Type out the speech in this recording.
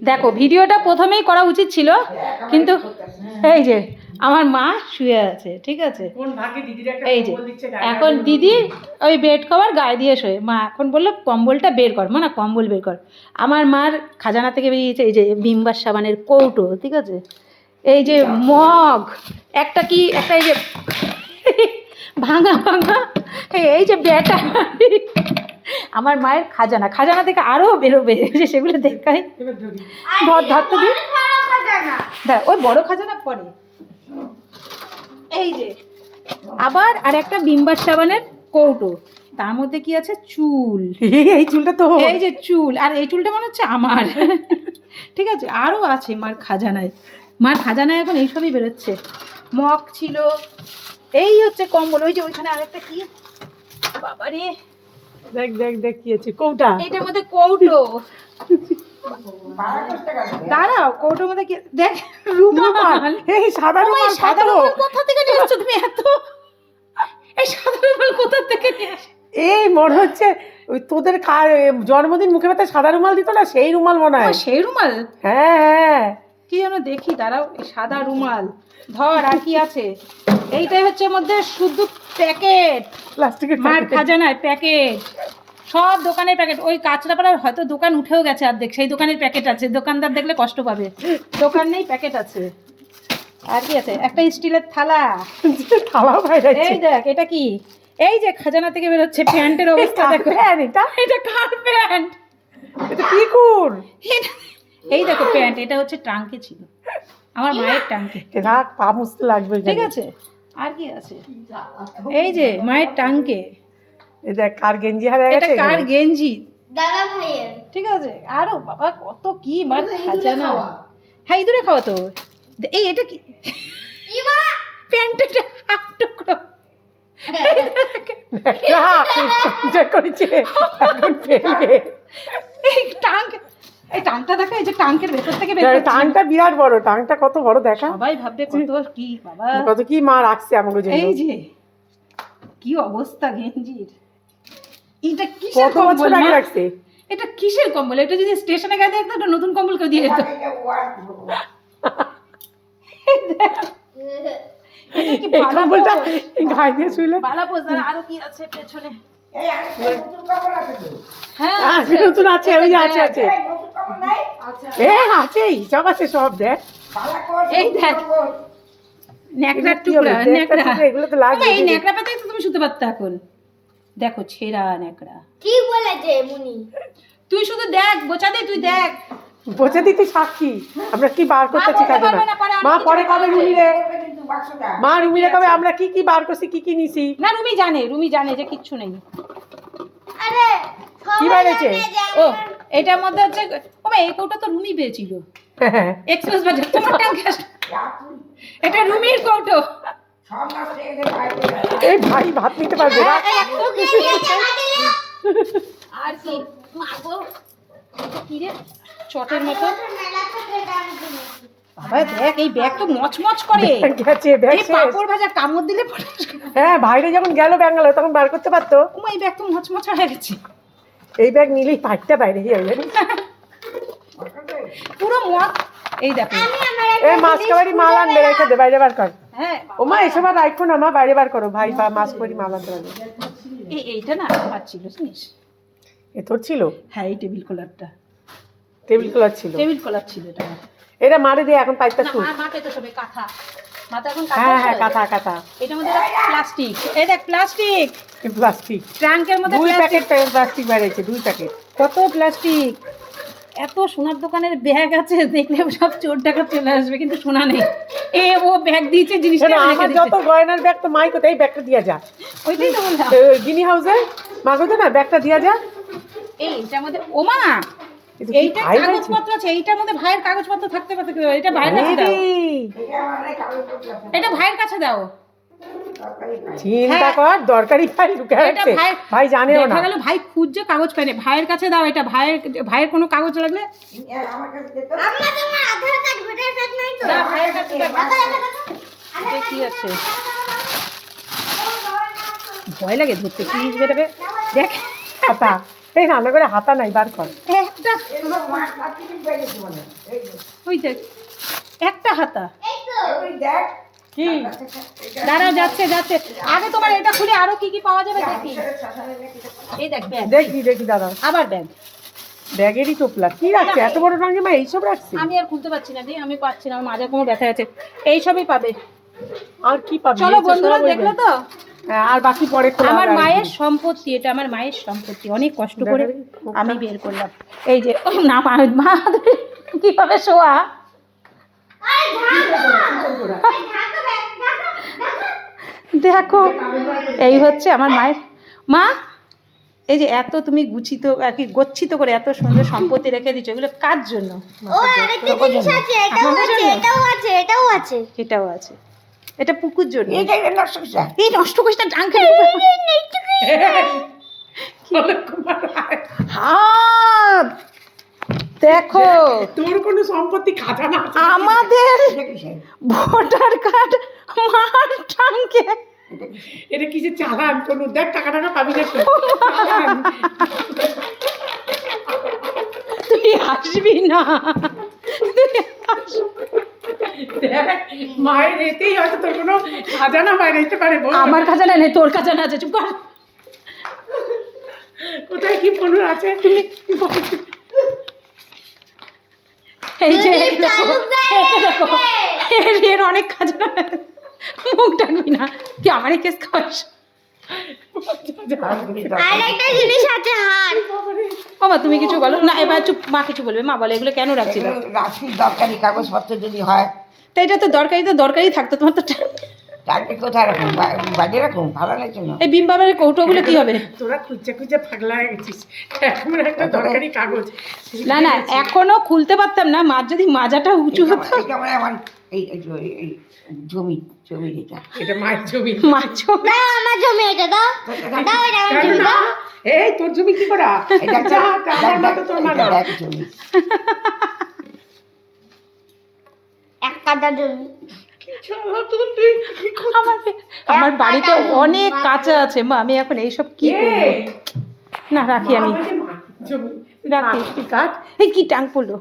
দেখো ভিডিওটা প্রথমেই করা উচিত ছিল, কিন্তু এই যে আমার মা শুয়ে আছে, ঠিক আছে, এই যে এখন দিদি ওই বেড কভার গায়ে দিয়ে শোয়, মা এখন বললো কম্বলটা বের কর, না কম্বল বের কর। আমার মার খাজানা থেকে বেরিয়েছে এই যে ভিমবার সাবানের কৌটো, ঠিক আছে, এই যে মগ, একটা কি একটা এই যে ভাঙা ভাঙা, এই যে ব্যাটারি, আমার মায়ের খাজানা থেকে আরও বেরোবে, যে সেগুলো দেখাই। ধরতে দিই, দেখ ওই বড় খাজানা পরে, এই যে আবার আর একটা ভিমবার সাবানের কৌটো, তার মধ্যে কি আছে, চুল, এই চুলটা তো, এই যে চুল, আর এই চুলটা মনে হচ্ছে আমার, ঠিক আছে, আরও আছে মার খাজানায় এখন এইসবই বেরোচ্ছে। মগ ছিল, এই হচ্ছে কম্বল, ওই যে ওইখানে আরেকটা কি, বাবারে দেখ দেখ দেখ কি আছে কৌটা, এটার মধ্যে কৌটো, দাঁড়াও কৌটোর মধ্যে কি, দেখ রুমাল, এই সাদা রুমাল, সাদা রুমাল কোথা থেকে নিয়ে এসছো তুমি এত, এই সাদা রুমাল কোথা থেকে নিয়ে এসছো? এই মনে হচ্ছে ওই তোদের জন্মদিন মুখে ব্যথা সাদা রুমাল দিত না, সেই রুমাল মনে হয়। সেই রুমাল, হ্যাঁ হ্যাঁ, কি যেন দেখি, দাঁড়াও, এই সাদা রুমাল ধর, আর কি আছে, এইটাই হচ্ছে মধ্যে শুধু প্যাকেট, প্লাস্টিকের মার খাজানায় প্যাকেট, সব দোকানের প্যাকেট, ওই কাঁচরাপাড়ার হয়তো দোকান উঠেও গেছে অর্ধেক, সেই দোকানের প্যাকেট আছে, দোকানদার দেখলে কষ্ট পাবে, দোকান নেই প্যাকেট আছে। আর কি আছে, একটা স্টিলের থালা, থালা বাইরে, এই দেখ এটা কি, এই যে খাজানা থেকে বেরোচ্ছে প্যান্টের অবস্থা দেখো, এটা কার প্যান্ট, এটা পিকুর, এই দেখো প্যান্ট, এটা হচ্ছে ট্রাঙ্কে ছিল, আমার মায়ের ট্রাঙ্কে, রাখ পা মুছতে লাগবে, ঠিক আছে। আর কি আছে, এই যে মায়ের ট্রাঙ্কে, এই দেখ কার গেঞ্জি হারিয়ে এটা গেছে, কার গেঞ্জি, দাদা ভাইয়ের, ঠিক আছে, আরো বাবা কত কি মার খাজানা, হ্যাঁ ইঁদুরে খাওয়া তো, এই এটা কি, প্যান্টের হাফ টুকরো, করেছে এখন ফেলবে, এই টাঙ্ক, এই টাঙ্কটা দেখো, এই যে টাঙ্কের ভেতর থেকে টাংটা বিরাট বড়, টাংটা কত বড় দেখা, সবাই ভাববে কত কি বাবা, কত কি মা রাখছে আমাকে জন্য, এই যে কি অবস্থা গেঞ্জির, এটা কিসের কত বছর কম্বল আগে মা? রাখছে, এটা কিসের কম্বল, এটা যদি স্টেশনে গায়ে দিয়ে একটা নতুন কম্বল কেউ দিয়ে যেত, এটা কি এই কম্বলটা গায়ে দিয়ে শুইলে, বালাপোষ, আরো কি আছে পেছনে, হ্যাঁ আছে নতুন আছে, ওই যে আছে আছে, হ্যাঁ আছেই, সব আছে সব, দেখ এই দেখ ন্যাকড়ার টুকরা, ন্যাকড়া, এগুলো তো লাগবে, এই ন্যাকড়া পাতাই তো তুমি শুতে পারতে এখন, দেখো ছেঁড়া ন্যাকড়া, কি বলেছে মুনি, তুই শুধু দেখ বোচা দে, তুই দেখ, বোঝা দিতে সাক্ষী, আমরা কি বার করতেছি কাজে না, মা পরে কবে রুমিরে, মা রুমিরে কবে আমরা কি কি বার করছি, কি কি নিছি, না রুমি জানে যে কিচ্ছু নেই, আরে কি বাইরেছে, ও এটার মধ্যে হচ্ছে, ও মা এই কৌটা তো রুমি পেয়েছিল এক্সপ্রেস বাজার, তোমার টাঙ্কে এটা রুমির কৌটো, এই ভাই ভাত নিতে পারবে না, আর কি মাগো, কি রে চটের মতো, বাবা দেখ এই ব্যাগ তো মচমচ করে, গেছে ব্যাগ এই পাপড় ভাজা কামড় দিলে পড়ে, হ্যাঁ ভাইরে যখন গেল ব্যাঙ্গালোর তখন বার করতে পারতো, ওমা এই ব্যাগ তো মচমচ হয়ে গেছে, এই ব্যাগ নিলেই পাটটা বাইরে গিয়ে জানিস, পুরো মচ, এই দেখো এই মাসকাবাড়ি মাল আনবে, রেখে দে, বাইরে বার কর, হ্যাঁ ও মা এসব আর রাখো না মা, বাইরে বার করো, ভাই মাসকাবাড়ি মাল আনতে পারবে, এইটা না আমার ছিল জানিস, এ তোর ছিল, হ্যাঁ এই টেবিল কলারটা, টেবিল ক্লথ ছিল, টেবিল কলার ছিল এটা, এটা মারে দিয়ে এখন পাইপটা শুন, মাঠে তো সবে কাঁথা, মাথা এখন হ্যাঁ হ্যাঁ কাঁথা, কাঁথা কাঁথা, এটার মধ্যে প্লাস্টিক, এই দেখ প্লাস্টিক, প্লাস্টিক, ট্রাঙ্কের মধ্যে 2 প্লাস্টিক, প্যাকেট প্লাস্টিক বাইরেছে, 2 প্যাকেট, কত প্লাস্টিক, এত সোনার দোকানের ব্যাগ আছে, দেখলে সব চোর টাকা চলে আসবে, কিন্তু সোনা নেই, এ ও ব্যাগ দিয়েছে জিনিসটা আমার যত গয়নার ব্যাগ তো মাই কোথায়, ব্যাগটা দিয়া যা, ওইটাই তো বললাম, গিনি হাউসে মা কোথায় না, ব্যাগটা দিয়া যা, এইটার মধ্যে ওমা এইটা ভাই কাগজপত্র আছে, এইটার মধ্যে ভাইয়ের কাগজপত্র থাকতে পারতে, এটা ভাইয়ের কাছে দাও, এটা ভাইয়ের কাছে দাও, চিন্তা কর, দরকারি ফাইল ঢুকে এটা আছে, ভাই জানেও না, দেখা গেল ভাই খুঁজছে কাগজ পায়নি, ভাইয়ের কাছে দাও, এটা ভাইয়ের কোনো কাগজ লাগলে আমরা তোমার আধার কার্ড ভোটার কার্ড নাই তো, না, ভাইয়ের কাছে দাও, আধার কি আছে, ভয় লাগে ধরতে, কি বেরোবে দেখ, হাতা, এই রান্না করে হাতা নাই, বার কর, ডাক। ওই দেখ একটা হাতা। কি দাঁড়াও, যাচ্ছে যাচ্ছে। আগে তোমার এটা খুলে আরো কি কি পাওয়া যাবে দেখি। এই দেখ ব্যাগ, দেখি দাঁড়াও, আবার ব্যাগ। ব্যাগেরই টোপলা কি রাখছে এত বড় রঙে মা? এইসব রাখছি? আমি আর খুলতে পারছি না, আমি পাচ্ছি না, আমার মাঝে কোনো ব্যথা আছে। এইসবই পাবে। আর কি পাবি? চলো এই তো বন্ধুরা, সব ওই দেখলো ব্যাগ। তো হ্যাঁ, আর বাকি পরে খোলা আমার হবে মায়ের আরেকদিন। সম্পত্তি, এটা আমার মায়ের সম্পত্তি, অনেক কষ্ট করে দেখো দেখি, মুখটা। আমি বের করলাম। এই যে ও না, মা কিভাবে শোয়া। দেখো এই হচ্ছে আমার মায়ের। মা এই যে এত তুমি গুছিত আর কি গচ্ছিত করে এত সুন্দর সম্পত্তি রেখে দিচ্ছ, এগুলো কার জন্য? ও আরেকটা জিনিস আছে, এটাও আমাদের আছে, জন্য? এটাও আছে, এটাও আছে। এটাও আছে, এটা পুকুর জন্য। নকশা। এই নষ্ট করিস না, ডাঙ্কে হাত। দেখো তোর কোনো সম্পত্তি খাজানা আছে? আমাদের ভোটার কার্ড মার টাঙ্কে। এটা কি যে চালান কোনো? দেখ টাকা টাকা পাবি না তো। চালান। তুই হাসবি না, তুই হাসবি। দেখ, মায়ের এতেই হয়তো তোর কোনো খাজানা বাইরে যেতে পারে। বল। আমার খাজানা নেই, তোর খাজানা আছে, চুপ কর। কোথায় কি ফোন আছে? এই যে যদি দেখো, তালুকদার এই দেখো, এর অনেক খাজানা। মুখ ডাকবি না, কি আমারই কেস খাওয়াস? আরেকটা জিনিস আছে, হার। বাবা তুমি কিছু বলো না, এবার চুপ। মা কিছু বলবে, মা বলে এগুলো কেন রাখছিল? রাশির দরকারি কাগজপত্র যদি হয় তো এটা তো দরকারি থাকতো, তোমার তো তারপরে কোথায় রাখুন? বাজে রাখুন, ভালো লাগছে না। এই বিম বাবার কৌটোগুলো কি হবে? তোরা খুঁজে খুঁজে পাগলা হয়ে গেছিস। এখন একটা দরকারি কাগজ। না না, এখনো খুলতে পারতাম না, মার যদি মাজাটা উঁচু হতো। এটা মানে আমার এই জমি এটা এটা মায়ের জমি। মাছ দাও আমার জমি, এটা দাও, দাও এটা আমার কেন জমি, না? দাও। এই তোর জমি কি করা? এটা যা, আমার মতো তোর মা না। দেখ জমি। এক কাঠা জমি। আমার বাড়িতে অনেক কাঁচা আছে মা, আমি এখন এইসব কি করবো? এই, না রাখি আমি, মা বলছে মা, জমি। রাখি। তুই কাট। এই কি টাং পড়লো।